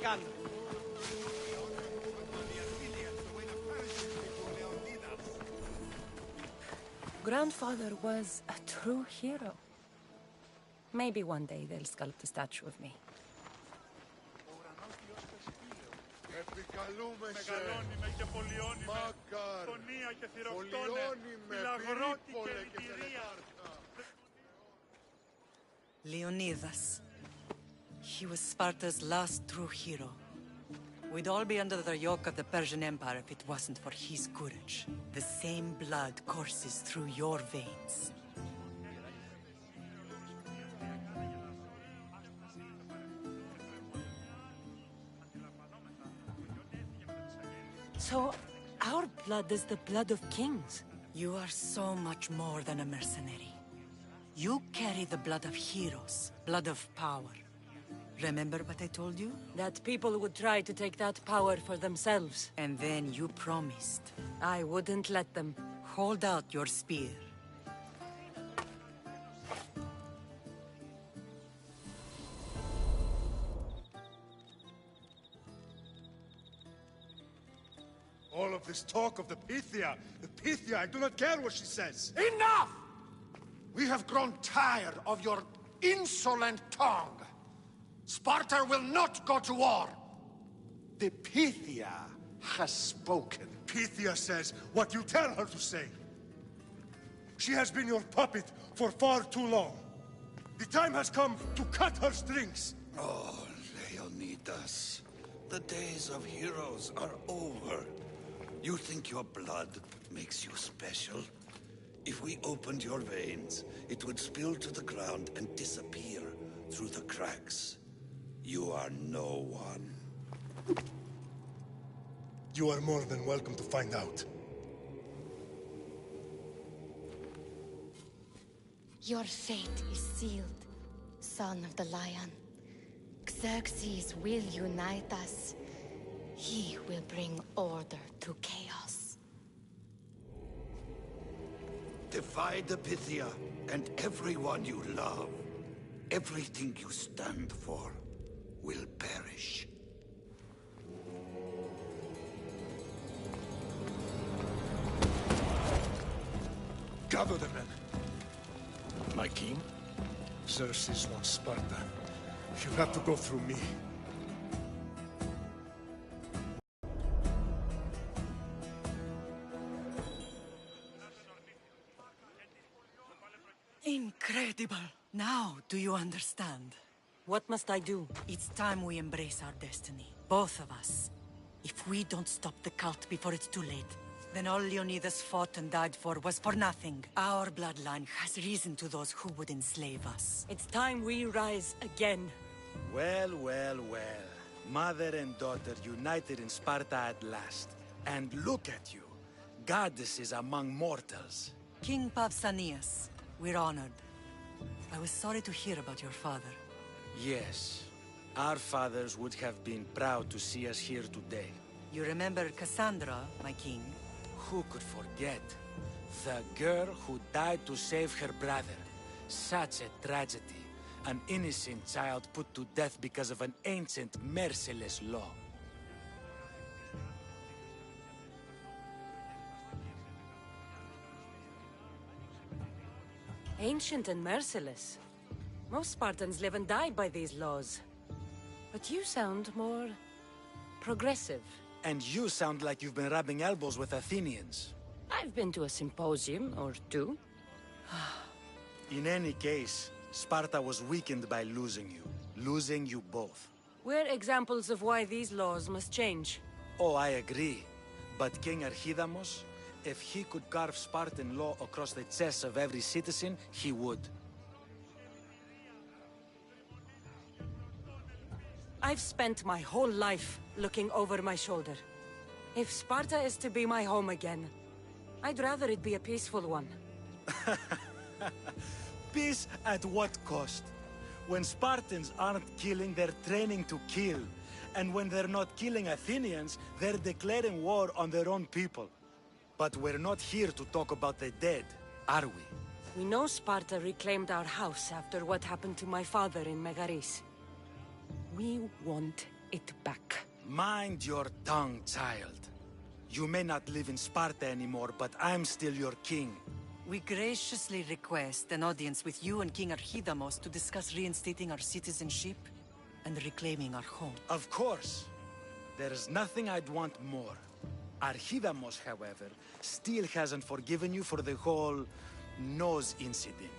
καν. Grandfather was a true hero. Maybe one day they'll sculpt a statue of me. Μεγαλώνει με και πολιώνει με, τονία και θηροκτώνε, φυλαγρώτη και λυπηρία. Leonidas. He was Sparta's last true hero. We'd all be under the yoke of the Persian Empire if it wasn't for his courage. The same blood courses through your veins. So, our blood is the blood of kings. You are so much more than a mercenary. You carry the blood of heroes, blood of power. Remember what I told you? That people would try to take that power for themselves. And then you promised. I wouldn't let them. Hold out your spear. All of this talk of the Pythia, I do not care what she says. Enough! We have grown tired of your insolent tongue. Sparta will not go to war. The Pythia has spoken. Pythia says what you tell her to say. She has been your puppet for far too long. The time has come to cut her strings. Oh, Leonidas. The days of heroes are over. You think your blood makes you special? If we opened your veins, it would spill to the ground and disappear through the cracks. You are no one. You are more than welcome to find out. Your fate is sealed, son of the lion. Xerxes will unite us. He will bring order to chaos. Defy the Pythia and everyone you love. Everything you stand for will perish. Gather the men. My king? Xerxes wants Sparta. You have to go through me. Incredible! Now, do you understand? What must I do? It's time we embrace our destiny. Both of us. If we don't stop the cult before it's too late, then all Leonidas fought and died for was for nothing. Our bloodline has risen to those who would enslave us. It's time we rise again. Well, well, well. Mother and daughter united in Sparta at last. And look at you. Goddesses among mortals. King Pausanias, we're honored. I was sorry to hear about your father. Yes. Our fathers would have been proud to see us here today. You remember Cassandra, my king? Who could forget? The girl who died to save her brother. Such a tragedy. An innocent child put to death because of an ancient, merciless law. Ancient and merciless. Most Spartans live and die by these laws. But you sound more progressive. And you sound like you've been rubbing elbows with Athenians. I've been to a symposium or two. In any case, Sparta was weakened by losing you. Losing you both. We're examples of why these laws must change. Oh, I agree. But King Archidamos, if he could carve Spartan law across the chests of every citizen, he would. I've spent my whole life looking over my shoulder. If Sparta is to be my home again, I'd rather it be a peaceful one. Peace at what cost? When Spartans aren't killing, they're training to kill. And when they're not killing Athenians, they're declaring war on their own people. But we're not here to talk about the dead, are we? We know Sparta reclaimed our house after what happened to my father in Megaris. We want it back. Mind your tongue, child. You may not live in Sparta anymore, but I'm still your king. We graciously request an audience with you and King Archidamos to discuss reinstating our citizenship and reclaiming our home. Of course. There's nothing I'd want more. Archidamos, however, still hasn't forgiven you for the whole nose incident.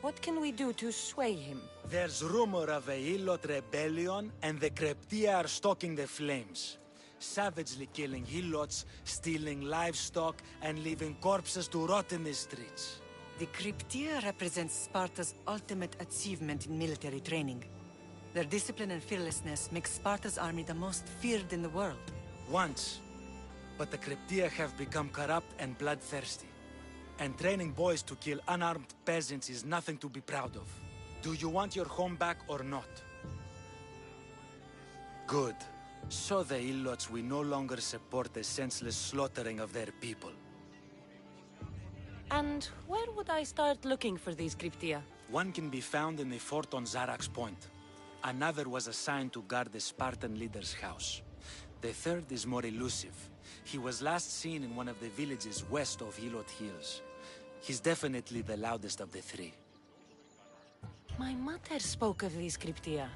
What can we do to sway him? There's rumor of a Hilot rebellion, and the Kreptia are stoking the flames. Savagely killing Hilots, stealing livestock, and leaving corpses to rot in the streets. The Cryptia represents Sparta's ultimate achievement in military training. Their discipline and fearlessness make Sparta's army the most feared in the world. Once. But the Cryptia have become corrupt and bloodthirsty. And training boys to kill unarmed peasants is nothing to be proud of. Do you want your home back or not? Good. So the Ilots will no longer support the senseless slaughtering of their people. And where would I start looking for these Cryptia? One can be found in the fort on Zarak's Point. Another was assigned to guard the Spartan leader's house. The third is more elusive. He was last seen in one of the villages west of Hilot Hills. He's definitely the loudest of the three. My mother spoke of these Cryptia.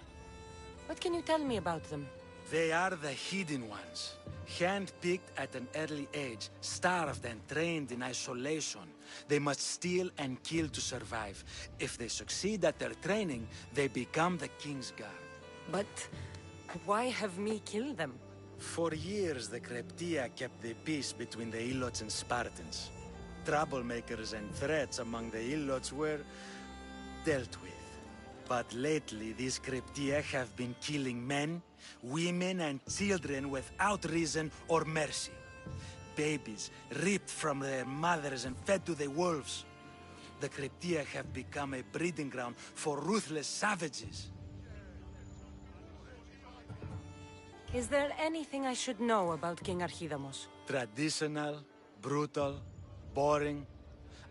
What can you tell me about them? They are the hidden ones. Hand-picked at an early age, starved and trained in isolation. They must steal and kill to survive. If they succeed at their training, they become the King's Guard. But why have me kill them? For years, the Cryptia kept the peace between the Ilots and Spartans. Troublemakers and threats among the Ilots were dealt with. But lately, these Cryptia have been killing men, women, and children without reason or mercy. Babies ripped from their mothers and fed to the wolves. The Cryptia have become a breeding ground for ruthless savages. Is there anything I should know about King Archidamos? Traditional, brutal, boring.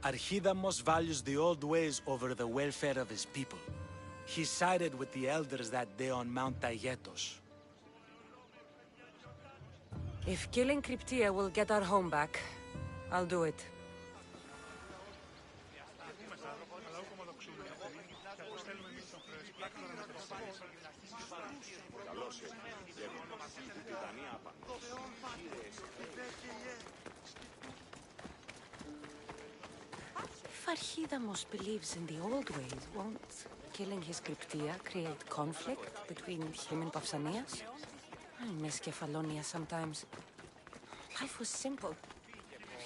Archidamos values the old ways over the welfare of his people. He sided with the elders that day on Mount Taygetos. If killing Cryptia will get our home back, I'll do it. If Archidamos believes in the old ways, won't killing his Cryptia create conflict between him and Pausanias? I miss Kefalonia sometimes. Life was simple,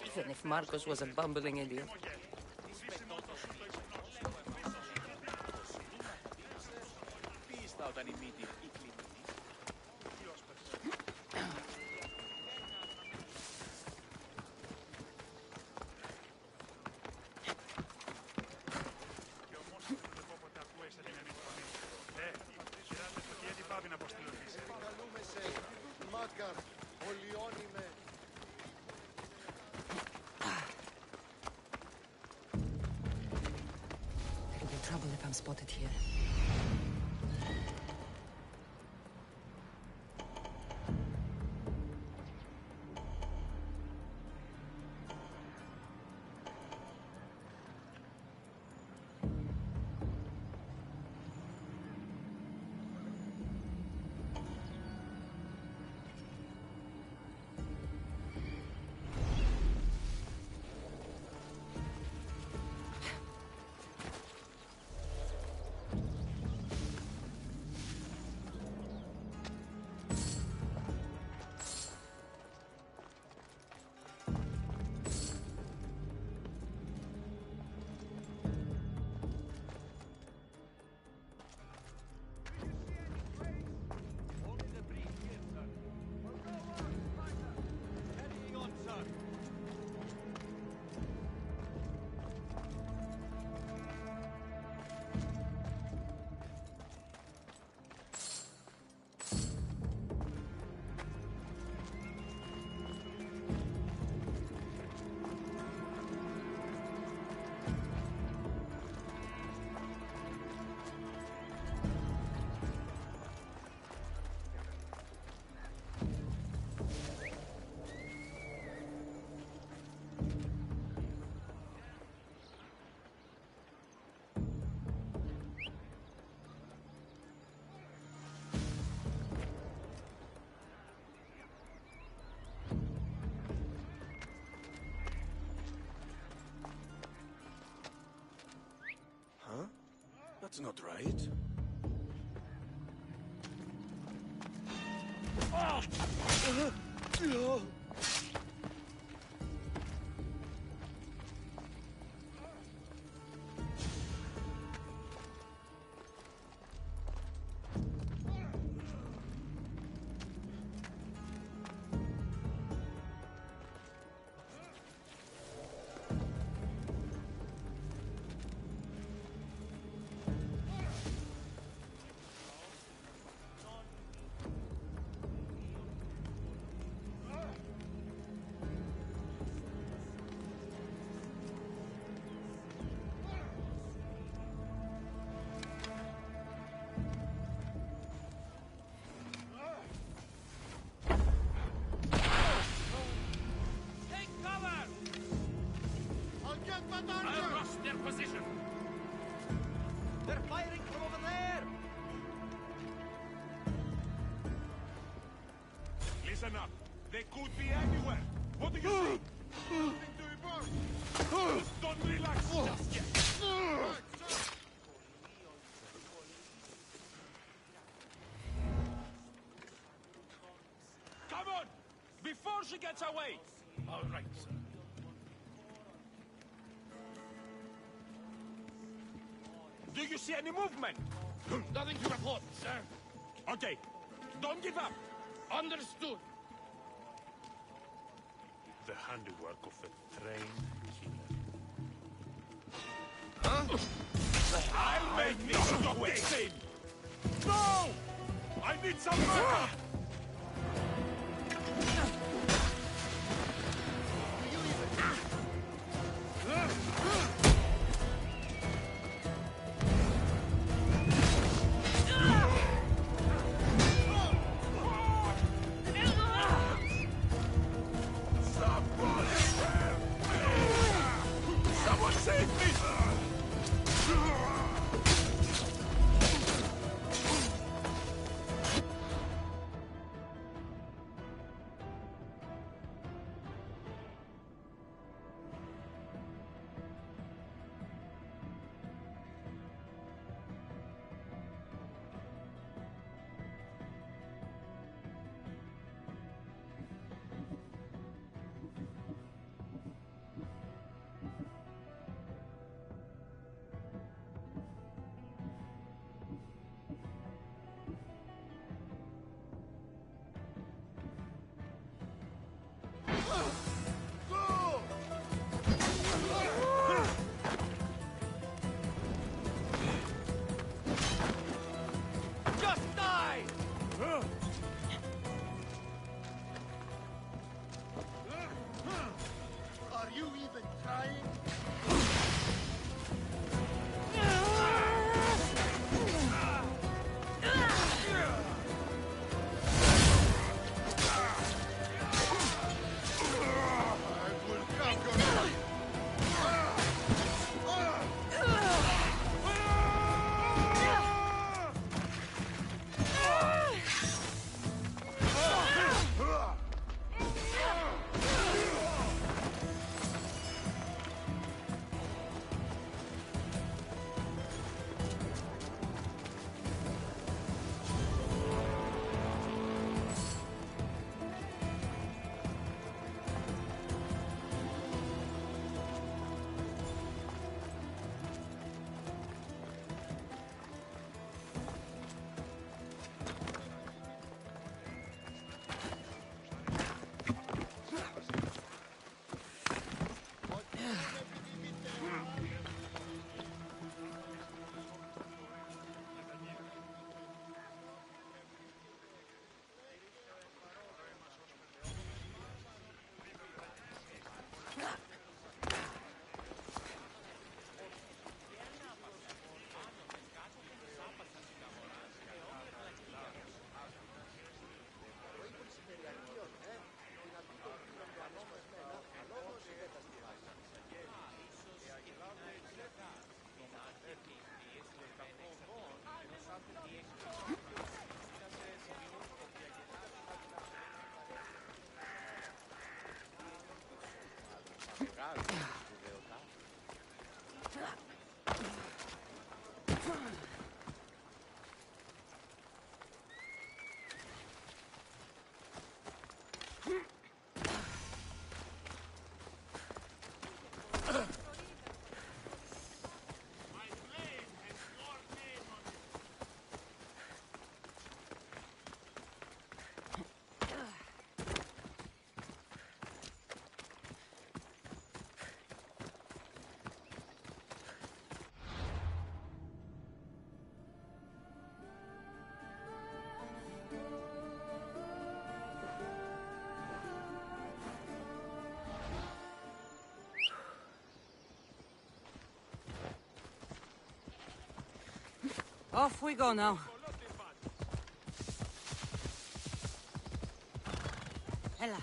even if Marcos was a bumbling idiot. There'll be trouble if I'm spotted here. That's not right. Listen up. They could be anywhere. What do you think? Don't relax just yet. Come on! Before she gets away! All right, sir. Do you see any movement? Nothing to report, sir. Okay. Don't give up. Understood. The handiwork of a trained killer. Huh? I'll make this look the same! No! I need some backup! Someone save me! Just die! Are you even trying? I will conquer you! Off we go now. Ella.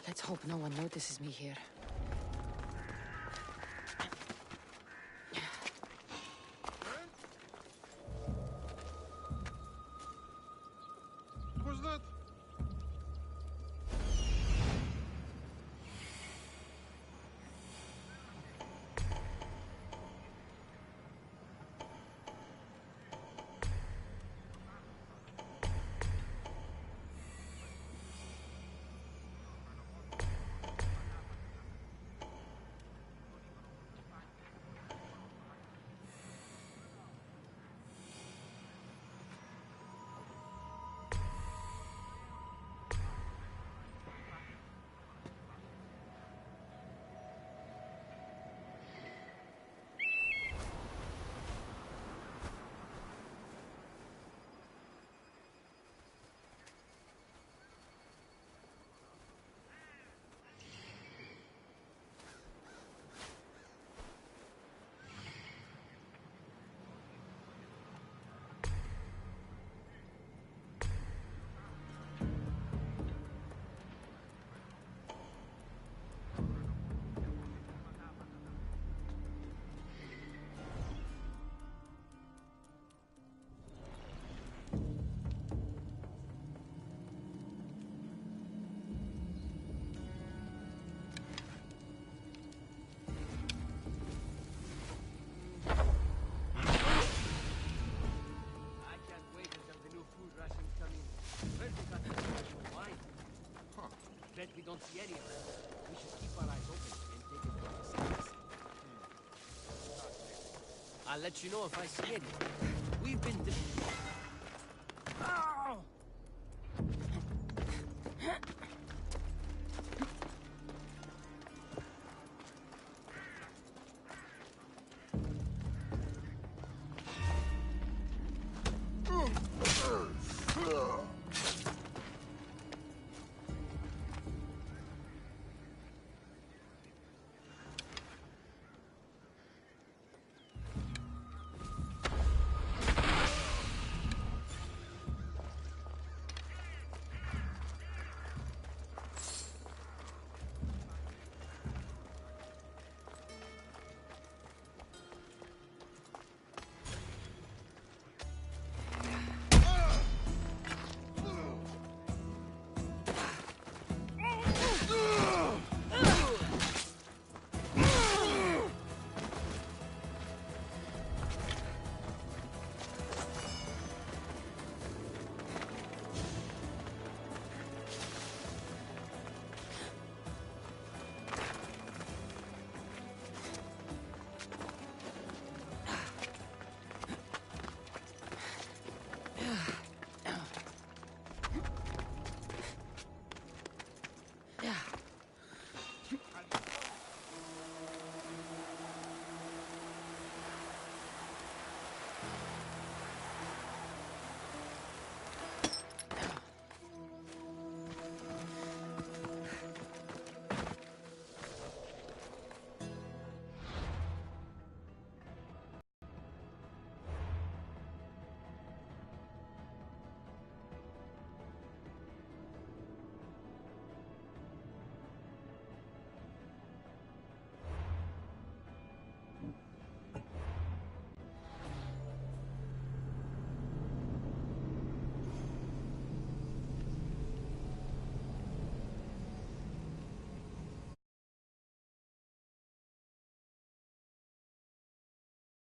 Let's hope no one notices me here. Was that? Bet we don't see any of them. We should keep our eyes open and take it from the sides. I'll let you know if I see any. We've been